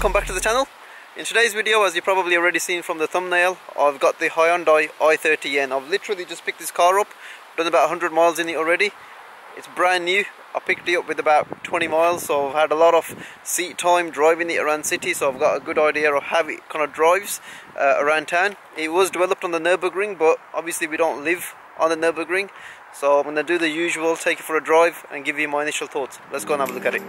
welcome back to the channel. In today's video, as you probably already seen from the thumbnail, I've got the Hyundai i30N. I've literally just picked this car up, done about 100 miles in it already. It's brand new. I picked it up with about 20 miles, so I've had a lot of seat time driving it around city, so I've got a good idea of how it kind of drives around town. It was developed on the Nurburgring, but obviously we don't live on the Nurburgring, so I'm going to do the usual, take it for a drive and give you my initial thoughts. Let's go and have a look at it.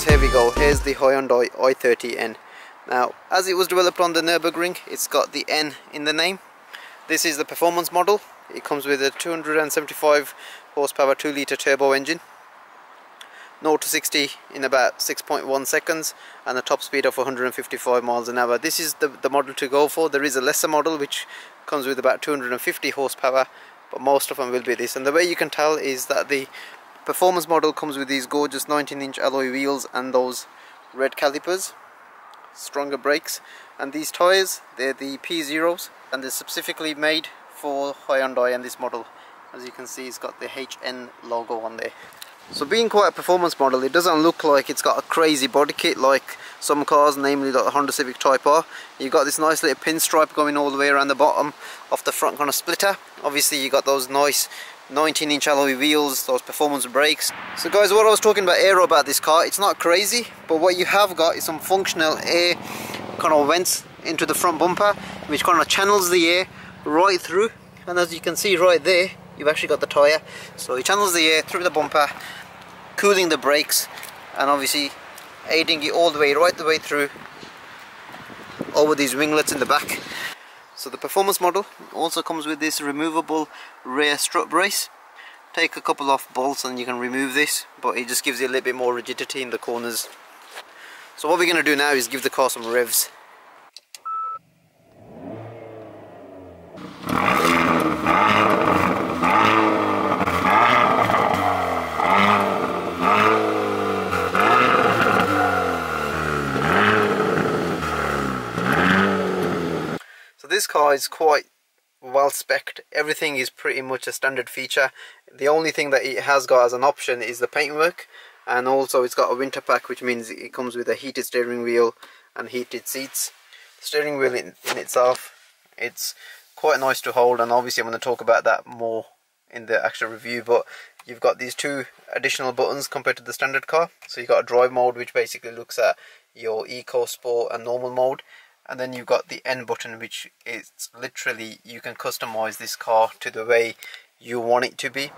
Here we go, here's the Hyundai i30N. Now, as it was developed on the Nurburgring, it's got the N in the name. This is the performance model. It comes with a 275 horsepower 2 litre turbo engine, 0 to 60 in about 6.1 seconds, and a top speed of 155 miles an hour. This is the model to go for. There is a lesser model which comes with about 250 horsepower, but most of them will be this. And the way you can tell is that the performance model comes with these gorgeous 19-inch alloy wheels and those red calipers, stronger brakes, and these tyres, they're the P0s, and they're specifically made for Hyundai and this model. As you can see, it's got the HN logo on there. So being quite a performance model, it doesn't look like it's got a crazy body kit like some cars, namely like the Honda Civic Type R. You've got this nice little pinstripe going all the way around the bottom of the front kind of splitter. Obviously you got those nice 19-inch alloy wheels, those performance brakes. So guys, what I was talking about aero about this car, it's not crazy, but what you have got is some functional air kind of vents into the front bumper, which kind of channels the air right through. And as you can see right there, you've actually got the tyre, so it channels the air through the bumper, cooling the brakes, and obviously aiding it all the way, right the way through over these winglets in the back. So the performance model also comes with this removable rear strut brace. Take a couple of bolts and you can remove this, but it just gives you a little bit more rigidity in the corners. So what we're going to do now is give the car some revs. So this car is quite well spec'd. Everything is pretty much a standard feature. The only thing that it has got as an option is the paintwork, and also it's got a winter pack, which means it comes with a heated steering wheel and heated seats. The steering wheel in itself, it's quite nice to hold, and obviously I'm going to talk about that more in the actual review, but you've got these two additional buttons compared to the standard car. So you've got a drive mode, which basically looks at your eco, sport and normal mode. And then you've got the N button, which is literally, you can customize this car to the way you want it to be.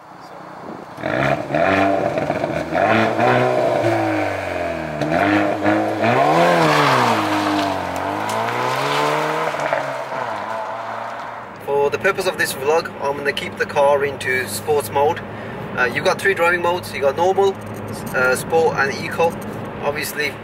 For the purpose of this vlog, I'm going to keep the car into sports mode. You've got three driving modes. You've got normal, sport and eco. Obviously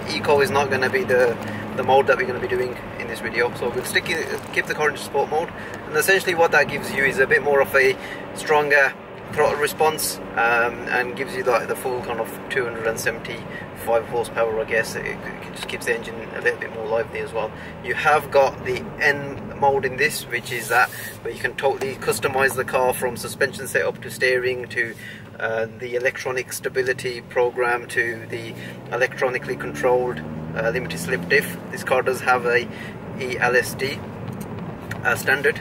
eco is not going to be the mode that we're going to be doing in this video, so we'll keep the car into sport mode, and essentially what that gives you is a bit more of a stronger throttle response, and gives you the full kind of 275 horsepower, I guess. It just keeps the engine a little bit more lively as well. You have got the N mode in this, which is that where you can totally customize the car, from suspension setup to steering to the electronic stability program to the electronically controlled limited slip diff. This car does have a ELSD standard,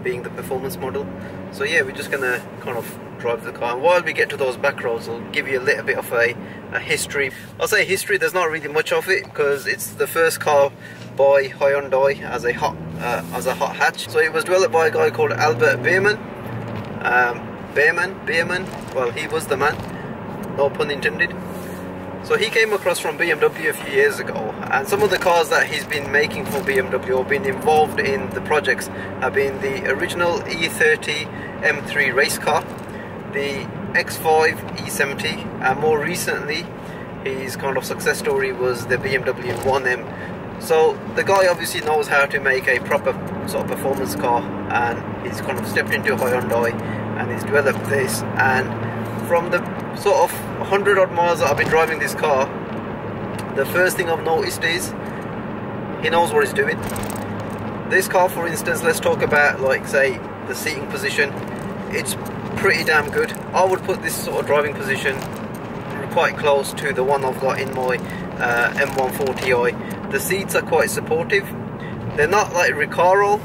being the performance model. So yeah, we're just gonna kind of drive the car, and while we get to those back roads, I'll give you a little bit of a history. I'll say history, there's not really much of it, because it's the first car by Hyundai as a hot hatch. So it was developed by a guy called Albert Biermann. Well, he was the man, no pun intended. So he came across from BMW a few years ago, and some of the cars that he's been making for BMW or been involved in the projects have been the original i30 M3 race car, the X5 E70, and more recently his kind of success story was the BMW 1M. So the guy obviously knows how to make a proper sort of performance car, and he's kind of stepped into Hyundai and he's developed this. And from the sort of 100 odd miles that I've been driving this car, the first thing I've noticed is he knows what he's doing. This car, for instance, let's talk about, like, say, the seating position. It's pretty damn good. I would put this sort of driving position quite close to the one I've got in my M140i. The seats are quite supportive. They're not like Recaro,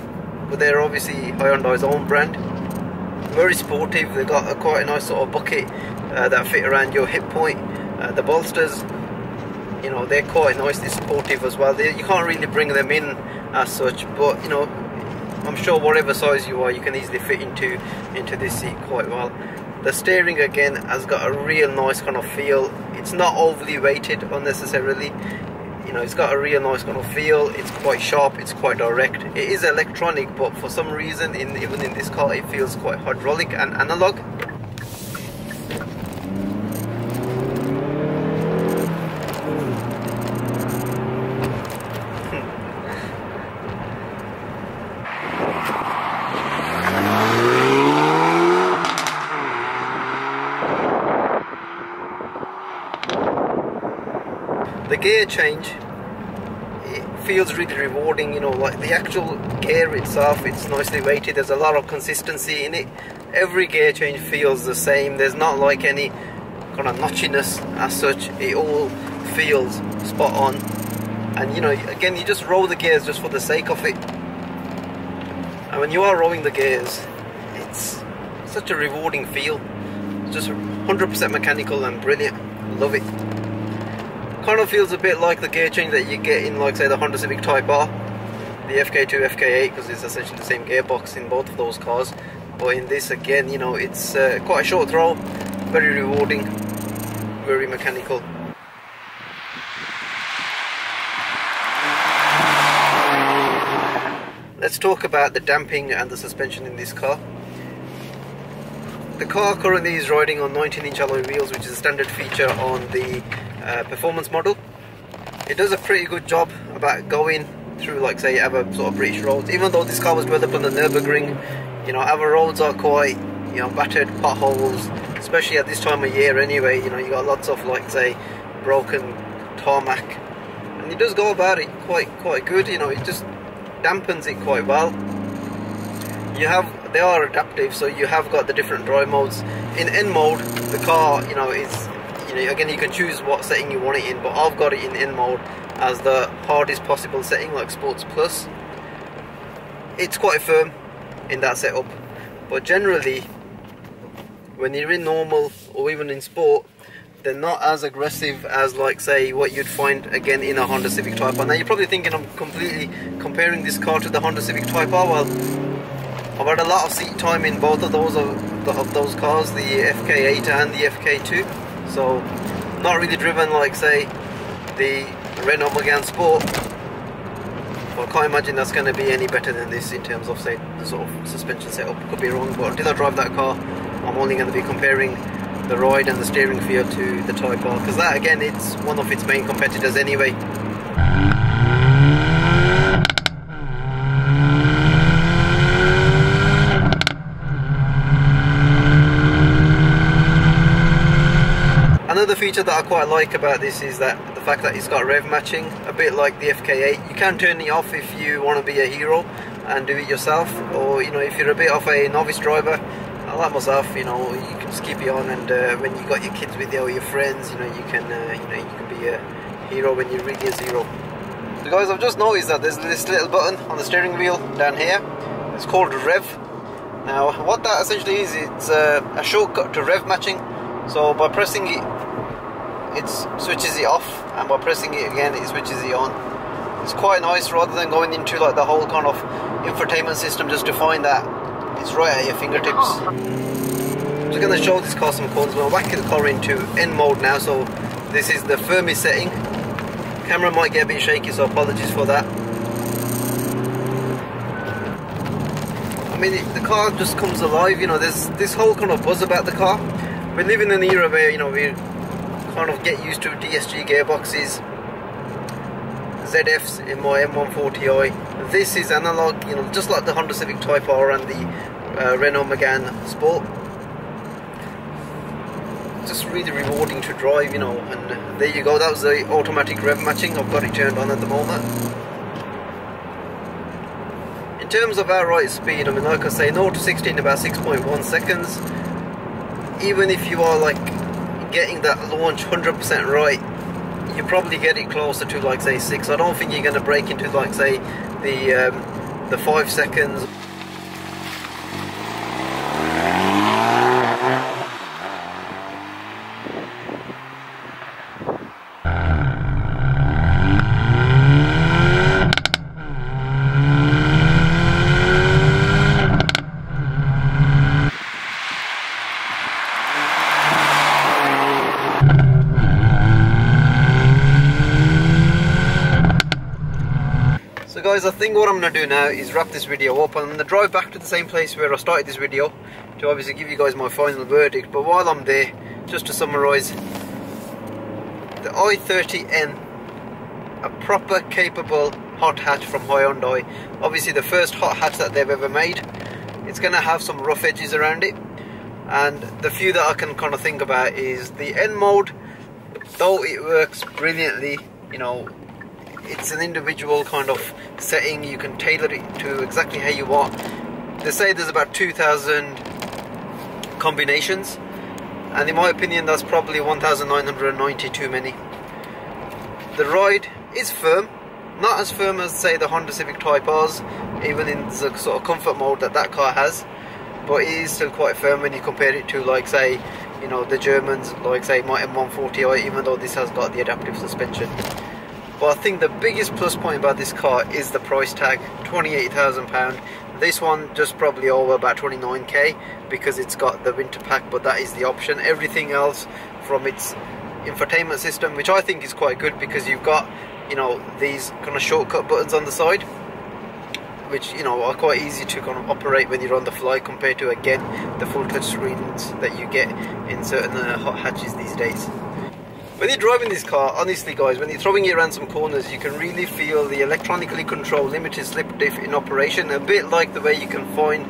but they're obviously Hyundai's own brand. Very sportive. They've got quite a nice sort of bucket that fit around your hip point. The bolsters, you know, they're quite nicely supportive as well. You can't really bring them in as such, but you know, I'm sure whatever size you are, you can easily fit into this seat quite well. The steering again has got a real nice kind of feel. It's not overly weighted unnecessarily. You know, it's got a real nice kind of feel. It's quite sharp, it's quite direct. It is electronic, but for some reason, even in this car, it feels quite hydraulic and analog. The gear change, it feels really rewarding, you know, like the actual gear itself, it's nicely weighted, there's a lot of consistency in it. Every gear change feels the same, there's not like any kind of notchiness as such, it all feels spot on. And you know, again, you just roll the gears just for the sake of it. And when you are rolling the gears, it's such a rewarding feel. It's just 100% mechanical and brilliant, love it. Kind of feels a bit like the gear change that you get in, like, say, the Honda Civic Type R, the FK2, FK8, because it's essentially the same gearbox in both of those cars. But in this, again, you know, it's quite a short throw, very rewarding, very mechanical. Let's talk about the damping and the suspension in this car. The car currently is riding on 19-inch alloy wheels, which is a standard feature on the performance model. It does a pretty good job about going through, like, say, our sort of British roads. Even though this car was developed on the Nurburgring, you know, our roads are quite, you know, battered, potholes, especially at this time of year anyway. You know, you got lots of, like, say, broken tarmac, and it does go about it quite good. You know, it just dampens it quite well. They are adaptive, so you have got the different drive modes. In N mode, the car, you know, is, you know, again, you can choose what setting you want it in, but I've got it in N mode as the hardest possible setting, like Sports Plus. It's quite firm in that setup, but generally, when you're in normal or even in sport, they're not as aggressive as, like, say, what you'd find again in a Honda Civic Type R. Now you're probably thinking I'm completely comparing this car to the Honda Civic Type R. Well, I've had a lot of seat time in both of those cars, the FK8 and the FK2. So, not really driven, like, say, the Renault Megane Sport. But I can't imagine that's going to be any better than this in terms of, say, the sort of suspension setup. Could be wrong, but until I drive that car, I'm only going to be comparing the ride and the steering feel to the Type R, because that, again, it's one of its main competitors anyway. Another feature that I quite like about this is that the fact that it's got Rev Matching, a bit like the FK8. You can turn it off if you want to be a hero and do it yourself, or, you know, if you're a bit of a novice driver, like myself, you know, you can just keep it on, and when you got your kids with you or your friends, you know, you can be a hero when you're really a zero. So guys, I've just noticed that there's this little button on the steering wheel down here. It's called Rev. Now, what that essentially is, it's a shortcut to Rev Matching. So by pressing it, it switches it off, and by pressing it again, it switches it on. It's quite nice, rather than going into, like, the whole kind of infotainment system just to find that it's right at your fingertips. I'm just going to show this car some codes. We'll whack the car into N mode now, so this is the firmest setting. Camera might get a bit shaky, so apologies for that. I mean, the car just comes alive, you know, there's this whole kind of buzz about the car. we live in an era where, you know, we kind of get used to DSG gearboxes, ZFs in my M140i. This is analog, you know, just like the Honda Civic Type R and the Renault Megane Sport. Just really rewarding to drive, you know. And there you go, that was the automatic rev matching. I've got it turned on at the moment. In terms of outright speed, I mean, like I say, 0 to 60 in about 6.1 seconds. Even if you are like getting that launch 100% right, you probably get it closer to like say 6. I don't think you're going to break into like say the 5 seconds. So guys, I think what I'm going to do now is wrap this video up. I'm going to drive back to the same place where I started this video to obviously give you guys my final verdict. But while I'm there, just to summarise, the i30N, a proper capable hot hatch from Hyundai. Obviously the first hot hatch that they've ever made. It's going to have some rough edges around it, and the few that I can kind of think about is the N mode. Though it works brilliantly, you know, it's an individual kind of setting. You can tailor it to exactly how you want. They say there's about 2,000 combinations, and in my opinion that's probably 1,990 too many. The ride is firm, not as firm as say the Honda Civic Type R's, even in the sort of comfort mode that that car has, but it is still quite firm when you compare it to like say, you know, the Germans, like say my M140i, even though this has got the adaptive suspension. But I think the biggest plus point about this car is the price tag, £28,000. This one just probably over about 29k because it's got the winter pack, but that is the option. Everything else from its infotainment system, which I think is quite good because you've got, you know, these kind of shortcut buttons on the side, which, you know, are quite easy to kind of operate when you're on the fly compared to, again, the full touch screens that you get in certain hot hatches these days. When you're driving this car, honestly guys, when you're throwing it around some corners, you can really feel the electronically controlled limited slip diff in operation, a bit like the way you can find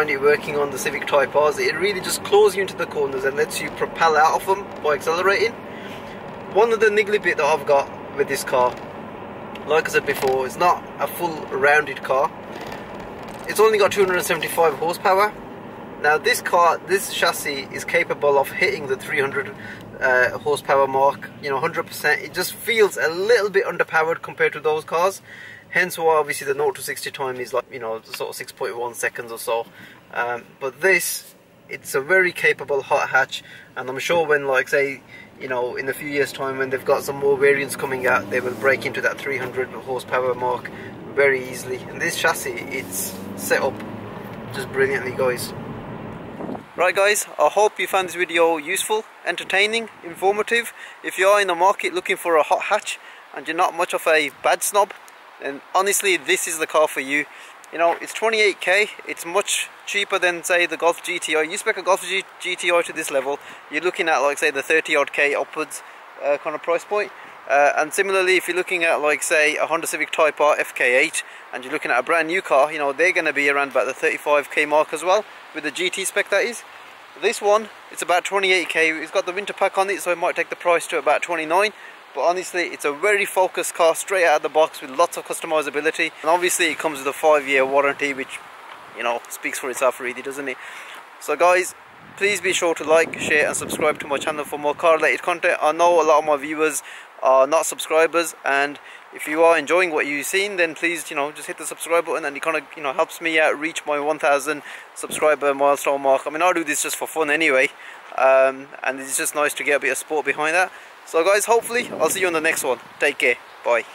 it working on the Civic Type R's. It really just claws you into the corners and lets you propel out of them by accelerating. One of the niggly bit that I've got with this car, like I said before, it's not a full rounded car. It's only got 275 horsepower. Now this car, this chassis is capable of hitting the 300 horsepower mark, you know, 100%. It just feels a little bit underpowered compared to those cars, hence why obviously the 0 to 60 time is like, you know, sort of 6.1 seconds or so. But this, it's a very capable hot hatch, and I'm sure when, like say, you know, in a few years time when they've got some more variants coming out, they will break into that 300 horsepower mark very easily. And this chassis, it's set up just brilliantly, guys. Right guys, I hope you found this video useful, entertaining, informative. If you are in the market looking for a hot hatch and you're not much of a bad snob, then honestly this is the car for you. You know, it's 28k, it's much cheaper than say the Golf GTi. You spec a Golf GTi to this level, you're looking at like say the 30 odd k upwards kind of price point. And similarly, if you're looking at like say a Honda Civic Type R FK8 and you're looking at a brand new car, you know, they're going to be around about the 35k mark as well, with the GT spec that is. This one, it's about 28k, it's got the winter pack on it, so it might take the price to about 29. But honestly, it's a very focused car, straight out of the box with lots of customizability. And obviously it comes with a 5-year warranty, which, you know, speaks for itself really, doesn't it? So guys, please be sure to like, share and subscribe to my channel for more car related content. I know a lot of my viewers are not subscribers, and if you are enjoying what you've seen, then please, you know, just hit the subscribe button, and it kind of, you know, helps me out reach my 1,000 subscriber milestone mark. I mean, I do this just for fun anyway, and it's just nice to get a bit of sport behind that. So guys, hopefully I'll see you on the next one. Take care, bye.